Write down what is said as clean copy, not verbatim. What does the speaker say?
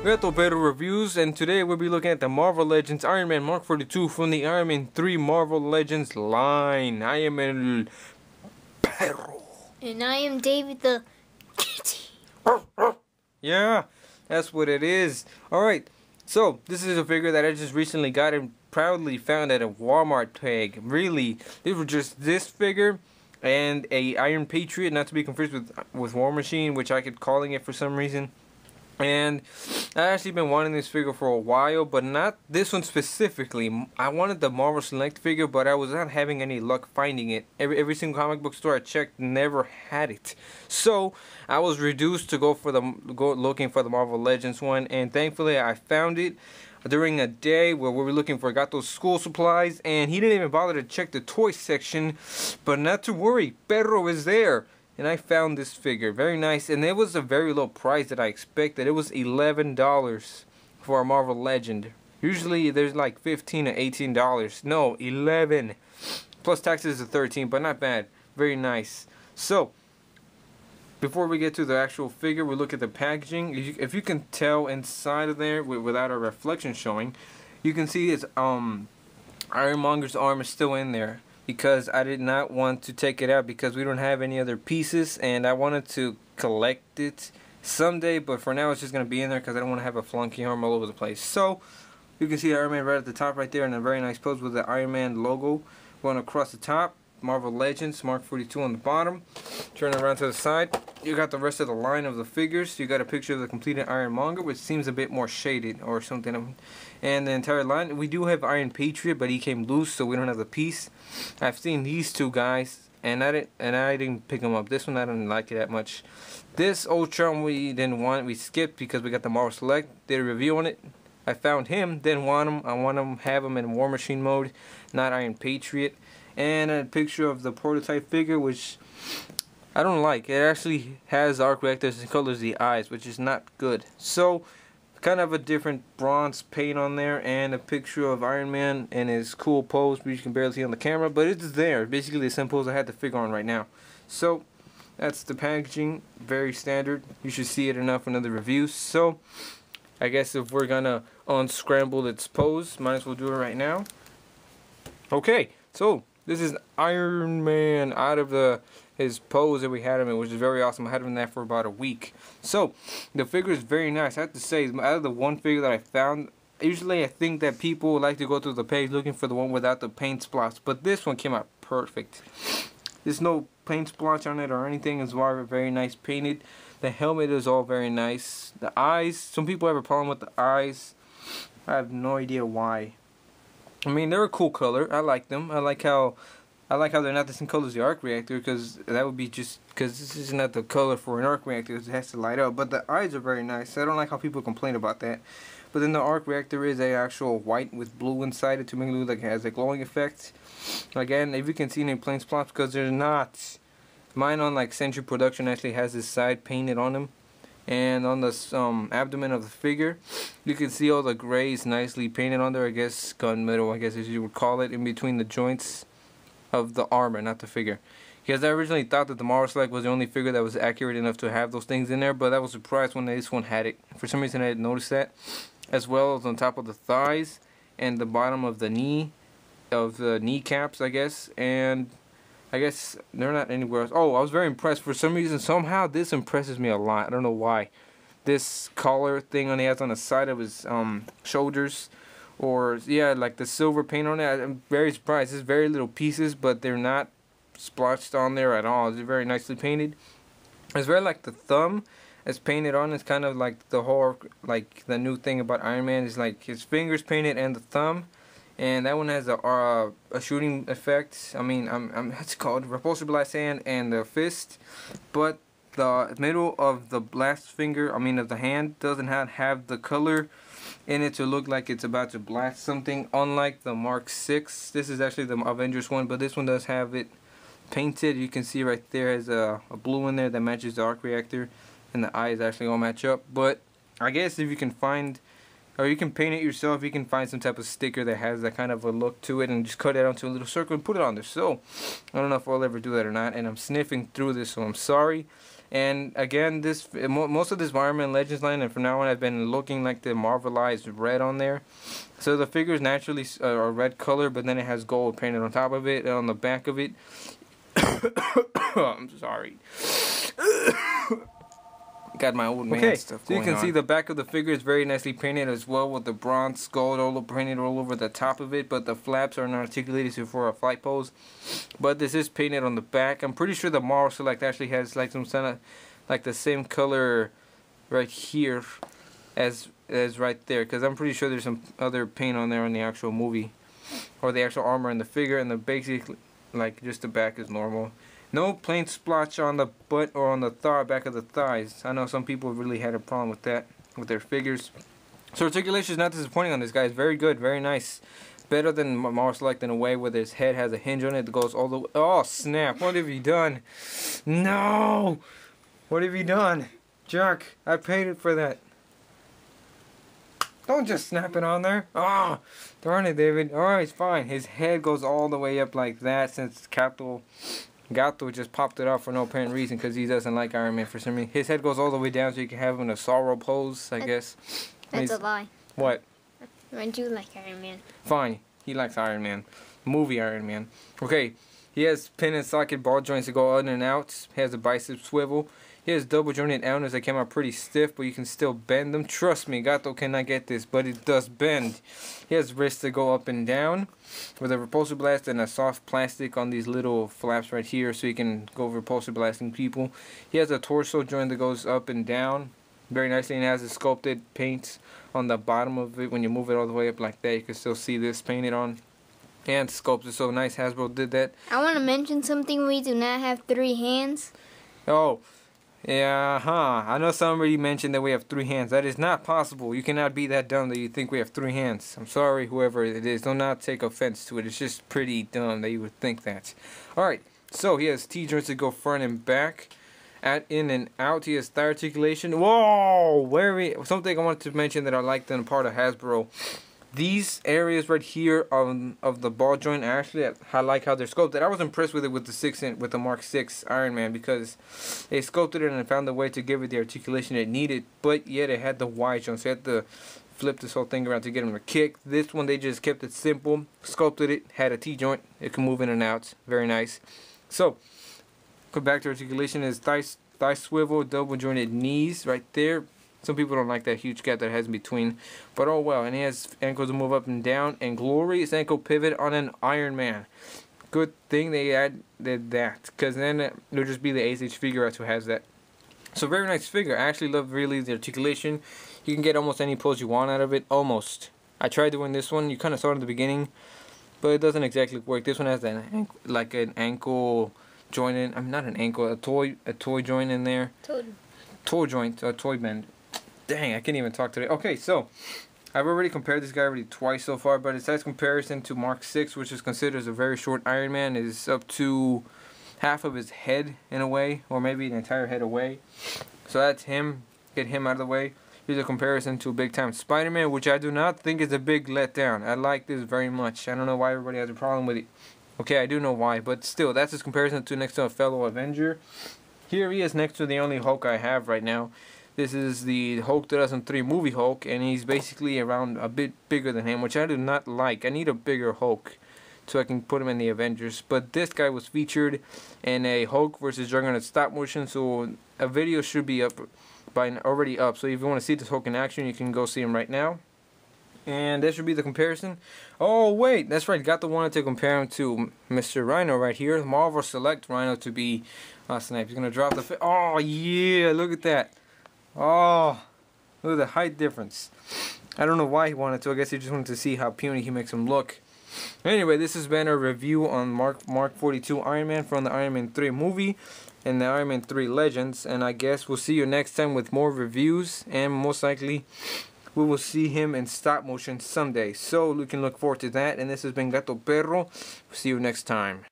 We got the better reviews, and today we'll be looking at the Marvel Legends Iron Man Mark 42 from the Iron Man 3 Marvel Legends line. I am El Perro. And I am David the Kitty. Yeah, that's what it is. Alright, so this is a figure that I just recently got and proudly found at a Walmart tag. Really, it was just this figure and a Iron Patriot, not to be confused with War Machine, which I kept calling it for some reason. And I actually been wanting this figure for a while, but not this one specifically. I wanted the Marvel Select figure, but I was not having any luck finding it. Every single comic book store I checked never had it. So I was reduced to go looking for the Marvel Legends one, and thankfully I found it during a day where we were looking for got those school supplies, and he didn't even bother to check the toy section. But not to worry, Perro is there. And I found this figure, very nice, and it was a very low price that I expected. It was $11 for a Marvel Legend. Usually there's like $15 or $18. No, 11. Plus taxes are 13, but not bad. Very nice. So, before we get to the actual figure, we look at the packaging. If you can tell inside of there without a reflection showing, you can see it's Ironmonger's arm is still in there, because I did not want to take it out because we don't have any other pieces, and I wanted to collect it someday, but for now it's just going to be in there because I don't want to have a flunky arm all over the place. So you can see Iron Man right at the top right there in a very nice pose with the Iron Man logo going across the top. Marvel Legends Mark 42 on the bottom. Turn it around to the side. You got the rest of the line of the figures. You got a picture of the completed Ironmonger, which seems a bit more shaded or something. And the entire line. We do have Iron Patriot, but he came loose, so we don't have the piece. I've seen these two guys, and I didn't pick them up. This one I didn't like it that much. This Ultron we didn't want. We skipped because we got the Marvel Select. Did a review on it. I found him. Didn't want him. I want him have him in War Machine mode, not Iron Patriot. And a picture of the prototype figure, which I don't like. It actually has arc reactors and colors the eyes, which is not good. So, kind of a different bronze paint on there, and a picture of Iron Man in his cool pose, which you can barely see on the camera, but it's there. Basically the same pose I had the figure on right now. So, that's the packaging. Very standard. You should see it enough in other reviews. So, I guess if we're gonna unscramble its pose, might as well do it right now. Okay, so this is Iron Man out of his pose that we had him in, which is very awesome. I had him in that for about a week. So, the figure is very nice. I have to say, out of the one figure that I found, usually I think that people like to go through the page looking for the one without the paint splotch, but this one came out perfect. There's no paint splotch on it or anything. It's very nice painted. The helmet is all very nice. The eyes, some people have a problem with the eyes. I have no idea why. I mean, they're a cool color. I like them. I like how they're not the same color as the arc reactor, because that would be just because this is not the color for an arc reactor. It has to light up. But the eyes are very nice. I don't like how people complain about that. But then the arc reactor is a actual white with blue inside it to make it look like it has a glowing effect. Again, if you can see any plain spots, because there's not. Mine on like Century Production actually has this side painted on them. And on the abdomen of the figure, you can see all the grays nicely painted on there. I guess gunmetal, I guess as you would call it, in between the joints of the armor, not the figure. Because I originally thought that the Marvel Select was the only figure that was accurate enough to have those things in there, but I was surprised when this one had it. For some reason I didn't notice that. As well as on top of the thighs and the bottom of the knee, of the kneecaps, I guess. And I guess they're not anywhere else. Oh, I was very impressed. For some reason, somehow, this impresses me a lot. I don't know why. This collar thing on the side of his shoulders, or yeah, like the silver paint on it. I'm very surprised. There's very little pieces, but they're not splotched on there at all. It's very nicely painted. It's very like the thumb is painted on. It's kind of like the whole, like the new thing about Iron Man is like his fingers painted and the thumb. And that one has a shooting effect. I mean, it's called repulsor blast hand and the fist. But the middle of the blast finger, of the hand, doesn't have the color in it to look like it's about to blast something. Unlike the Mark 6, this is actually the Avengers one, but this one does have it painted. You can see right there has a blue in there that matches the arc reactor, and the eyes actually all match up. But I guess if you can find, or you can paint it yourself, you can find some type of sticker that has that kind of a look to it and just cut it onto a little circle and put it on there. So, I don't know if I'll ever do that or not, and I'm sniffing through this, so I'm sorry. And again, most of this Iron Man Legends line, and from now on, I've been looking like the Marvelized red on there. So the figure is naturally a red color, but then it has gold painted on top of it and on the back of it. I'm sorry. Got my old man stuff going on. So you can see the back of the figure is very nicely painted as well, with the bronze gold all painted all over the top of it, but the flaps are not articulated for a flight pose. But this is painted on the back. I'm pretty sure the Marvel Select actually has like some kind of like the same color right here as right there, because I'm pretty sure there's some other paint on there in the actual movie, or the actual armor in the figure, and the basic like just the back is normal. No plain splotch on the butt or on the back of the thighs. I know some people really had a problem with that with their figures. So articulation is not disappointing on this guy. It's very good, very nice. Better than Marvel Select in a way where his head has a hinge on it that goes all the way. Oh snap! What have you done? No! What have you done? Jerk! I paid for that. Don't just snap it on there. Ah, oh, darn it, David. Alright, it's fine. His head goes all the way up like that since Gato just popped it off for no apparent reason because he doesn't like Iron Man for some reason. His head goes all the way down so you can have him in a sorrow pose, I guess. That's a lie. What? I do like Iron Man. Fine. He likes Iron Man. Movie Iron Man. Okay. He has pin and socket ball joints that go in and out. He has a bicep swivel. He has double jointed elbows that came out pretty stiff, but you can still bend them. Trust me, Gato cannot get this, but it does bend. He has wrists that go up and down with a repulsor blast and a soft plastic on these little flaps right here so you can go repulsor blasting people. He has a torso joint that goes up and down very nicely, and has a sculpted paint on the bottom of it. When you move it all the way up like that, you can still see this painted on. And sculpted so nice. Hasbro did that. I want to mention something. We do not have 3 hands. Oh. Yeah, I know somebody mentioned that we have 3 hands. That is not possible. You cannot be that dumb that you think we have 3 hands. I'm sorry, whoever it is. Do not take offense to it. It's just pretty dumb that you would think that. Alright, so he has T-joints that go front and back. In and out. He has thigh articulation. Whoa! Something I wanted to mention that I liked in a part of Hasbro. These areas right here of the ball joint, actually, I like how they're sculpted. I was impressed with it with the Mark 6 Iron Man, because they sculpted it and found a way to give it the articulation it needed, but yet it had the Y joint, so you had to flip this whole thing around to get him to kick. This one, they just kept it simple, sculpted it, had a T joint, it can move in and out, very nice. So, go back to articulation. Is thigh swivel, double jointed knees right there. Some people don't like that huge gap that has in between, but oh well. And he has ankles to move up and down, and glorious ankle pivot on an Iron Man. Good thing they did that, because then it'll just be the ASH figure out who has that. So very nice figure. I actually love really the articulation. You can get almost any pose you want out of it, almost. I tried doing this one. You kind of saw it in the beginning, but it doesn't exactly work. This one has an ankle joint in. I'm not an ankle, a toy joint in there. Toe joint, a toy bend. Dang, I can't even talk today. Okay, so I've already compared this guy already twice so far, but its size comparison to Mark 6, which is considered as a very short Iron Man, is up to half of his head in a way, or maybe an entire head away. So that's him. Get him out of the way. Here's a comparison to Big Time Spider-Man, which I do not think is a big letdown. I like this very much. I don't know why everybody has a problem with it. Okay, I do know why, but still, that's his comparison to next to a fellow Avenger. Here he is next to the only Hulk I have right now. This is the Hulk 2003 movie Hulk, and he's basically around a bit bigger than him, which I do not like. I need a bigger Hulk so I can put him in the Avengers. But this guy was featured in a Hulk vs. Juggernaut stop motion, so a video should be already up. So if you want to see this Hulk in action, you can go see him right now. And that should be the comparison. Oh wait, that's right. Got the one to compare him to Mr. Rhino right here. Marvel Select Rhino to be. Oh snap! He's gonna drop the. Oh yeah! Look at that. Oh, look at the height difference. I don't know why he wanted to. I guess he just wanted to see how puny he makes him look. Anyway, this has been a review on Mark 42 Iron Man from the Iron Man 3 movie and the Iron Man 3 Legends. And I guess we'll see you next time with more reviews. And most likely, we will see him in stop motion someday. So we can look forward to that. And this has been Gato Perro. See you next time.